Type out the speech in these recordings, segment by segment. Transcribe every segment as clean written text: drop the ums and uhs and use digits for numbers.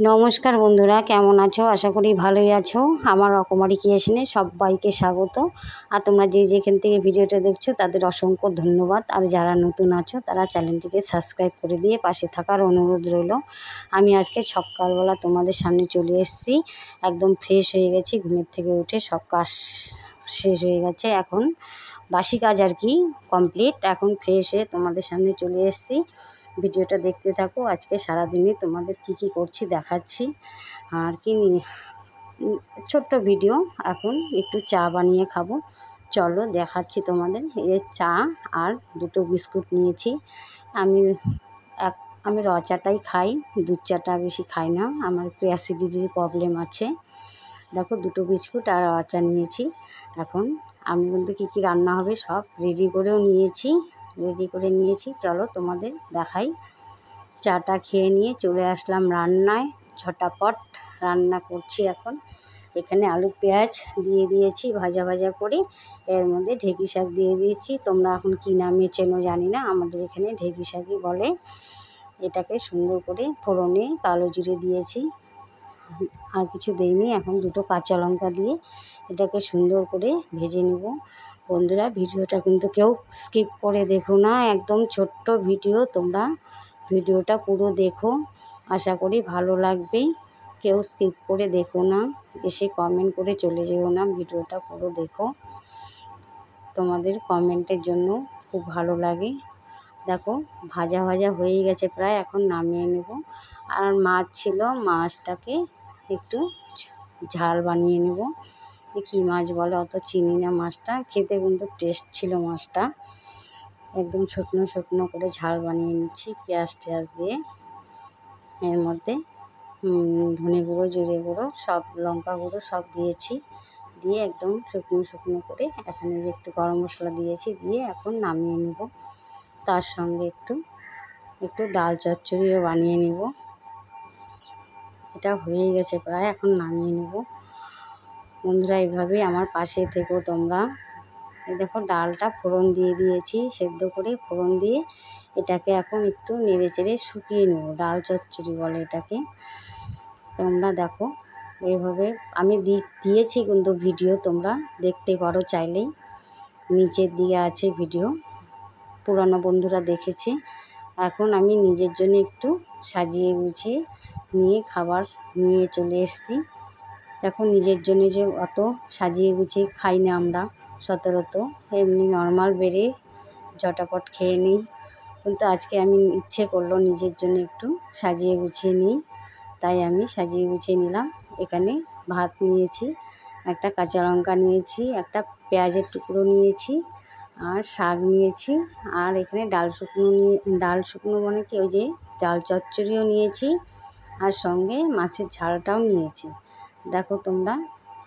নমস্কার বন্ধুরা, কেমন আছো? আশা করি ভালোই আছো। আমার রকমারি ক্রিয়েশনে সবাইকে স্বাগত। আর তোমরা যে যেখান থেকে ভিডিওটা দেখছো তাদের অসংখ্য ধন্যবাদ। আর যারা নতুন আছো তারা চ্যানেলটিকে সাবস্ক্রাইব করে দিয়ে পাশে থাকার অনুরোধ রইল। আমি আজকে সকালবেলা তোমাদের সামনে চলে এসেছি, একদম ফ্রেশ হয়ে গেছি। ঘুমের থেকে উঠে সব কাজ শেষ হয়ে গেছে, এখন বাসি কাজ আর কি কমপ্লিট। এখন ফ্রেশ হয়ে তোমাদের সামনে চলে এসেছি। ভিডিওটা দেখতে থাকো। আজকে সারাদিনে তোমাদের কি করছি দেখাচ্ছি। আর কি ছোট্ট ভিডিও। এখন একটু চা বানিয়ে খাবো, চলো দেখাচ্ছি তোমাদের। এই চা আর দুটো বিস্কুট নিয়েছি। আমি আমি র চাটাই খাই, দুধ চাটা বেশি খাই না, আমার একটু অ্যাসিডিটির প্রবলেম আছে। দেখো, দুটো বিস্কুট আর র চা নিয়েছি। এখন আমি কিন্তু কী রান্না হবে সব রেডি করেও নিয়েছি, চলো তোমাদের দেখাই। চাটা খেয়ে নিয়ে চলে আসলাম রান্নায়। ঝটাপট রান্না করছি এখন। এখানে আলু পেঁয়াজ দিয়ে দিয়েছি ভাজা ভাজা করে, এর মধ্যে ঢেঁকি শাক দিয়ে দিয়েছি। তোমরা এখন কী নামে চেনো জানি না, আমাদের এখানে ঢেঁকি শাকই বলে। এটাকে সুন্দর করে ফোড়নে কালো জিরে দিয়েছি, আর কিছু দেইনি। এখন দুটো কাঁচা লঙ্কা দিয়ে এটাকে সুন্দর করে ভেজে নেব। বন্ধুরা, ভিডিওটা কিন্তু কেউ স্কিপ করে দেখো না, একদম ছোট্ট ভিডিও। তোমরা ভিডিওটা পুরো দেখো, আশা করি ভালো লাগবে। কেউ স্কিপ করে দেখো না, এসে কমেন্ট করে চলে যেও না, ভিডিওটা পুরো দেখো। তোমাদের কমেন্টের জন্য খুব ভালো লাগে। দেখো, ভাজা ভাজা হয়ে গেছে প্রায়, এখন নামিয়ে নেব। আর মাছ ছিল, মাছটাকে একটু ঝাল বানিয়ে নেব। কী মাছ বলে, অত চিনি না মাছটা, খেতে কিন্তু টেস্ট ছিল মাছটা। একদম শুকনো শুকনো করে ঝাল বানিয়ে নিচ্ছি পেঁয়াজ টেয়াজ দিয়ে। এর মধ্যে ধনে গুঁড়ো, জিরে গুঁড়ো, সব লঙ্কা গুঁড়ো সব দিয়েছি, দিয়ে একদম শুকনো শুকনো করে এখানে যে একটু গরম মশলা দিয়েছি, দিয়ে এখন নামিয়ে নেব। তার সঙ্গে একটু ডাল চচ্চড়িও বানিয়ে নেব। এটা হয়ে গেছে প্রায়, এখন নামিয়ে নেব। বন্ধুরা, এইভাবেই আমার পাশে থেকো তোমরা। এই দেখো, ডালটা ফোড়ন দিয়ে দিয়েছি, সেদ্ধ করে ফোড়ন দিয়ে এটাকে এখন একটু নেড়ে চেড়ে শুকিয়ে নেব। ডাল চচ্চড়ি বলে এটাকে। তোমরা দেখো, এইভাবে আমি দিয়েছি কিন্তু ভিডিও, তোমরা দেখতে পারো চাইলেই, নিচের দিকে আছে ভিডিও, পুরানো বন্ধুরা দেখেছে। এখন আমি নিজের জন্য একটু সাজিয়ে গুছিয়ে নিয়ে খাবার নিয়ে চলে এসেছি। দেখো, নিজের জন্য যে অত সাজিয়ে গুছিয়ে খাই না আমরা সচরাচর, এমনি নর্মাল বেড়ে ঝটাপট খেয়ে নিই। কিন্তু আজকে আমি ইচ্ছে করলো নিজের জন্য একটু সাজিয়ে গুছিয়ে নিই, তাই আমি সাজিয়ে গুছিয়ে নিলাম। এখানে ভাত নিয়েছি, একটা কাঁচা লঙ্কা নিয়েছি, একটা পেঁয়াজের টুকরো নিয়েছি, আর শাক নিয়েছি, আর এখানে ডাল শুকনো মানে কি, ওই যে ডাল চচ্চড়িও নিয়েছি, আর সঙ্গে মাছের ঝালটাও নিয়েছি। দেখো তোমরা,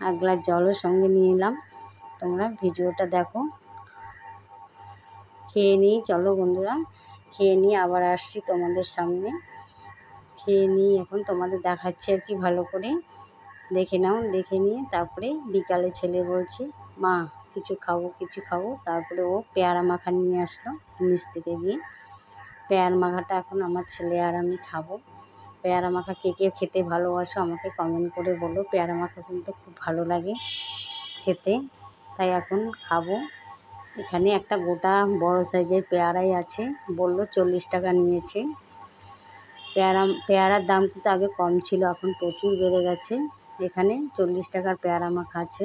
এক গ্লাস জলও সঙ্গে নিয়ে এলাম। তোমরা ভিডিওটা দেখো। খেয়ে নিই, চলো বন্ধুরা, খেয়ে নিয়ে আবার আসছি তোমাদের সামনে। খেয়ে নিই, এখন তোমাদের দেখাচ্ছি আর কি, ভালো করে দেখে নাও। দেখে নিয়ে তারপরে বিকালে ছেলে বলছে, মা কিছু খাবো। তারপরে ও পেয়ারা মাখা নিয়ে আসলো নিচ থেকে গিয়ে। পেয়ারা মাখাটা এখন আমার ছেলে আর আমি খাবো। পেয়ারা মাখা কে খেতে ভালোবাসো আমাকে কমেন্ট করে বলো। পেয়ারা মাখা কিন্তু খুব ভালো লাগে খেতে, তাই এখন খাবো। এখানে একটা গোটা বড় সাইজের পেয়ারাই আছে, বললো 40 টাকা নিয়েছে। পেয়ারার দাম কিন্তু আগে কম ছিল, এখন প্রচুর বেড়ে গেছে। এখানে 40 টাকার পেয়ারা মাখা আছে।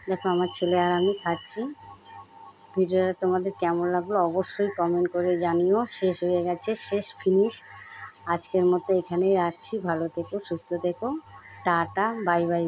দেখো, আমার ছেলে আর আমি খাচ্ছি। ভিডিওটা তোমাদের কেমন লাগলো অবশ্যই কমেন্ট করে জানিও। শেষ হয়ে গেছে, শেষ ফিনিশ। আজকের মতো এখানেই রাখছি। ভালো থেকো, সুস্থ থেকো, টাটা, বাই বাই।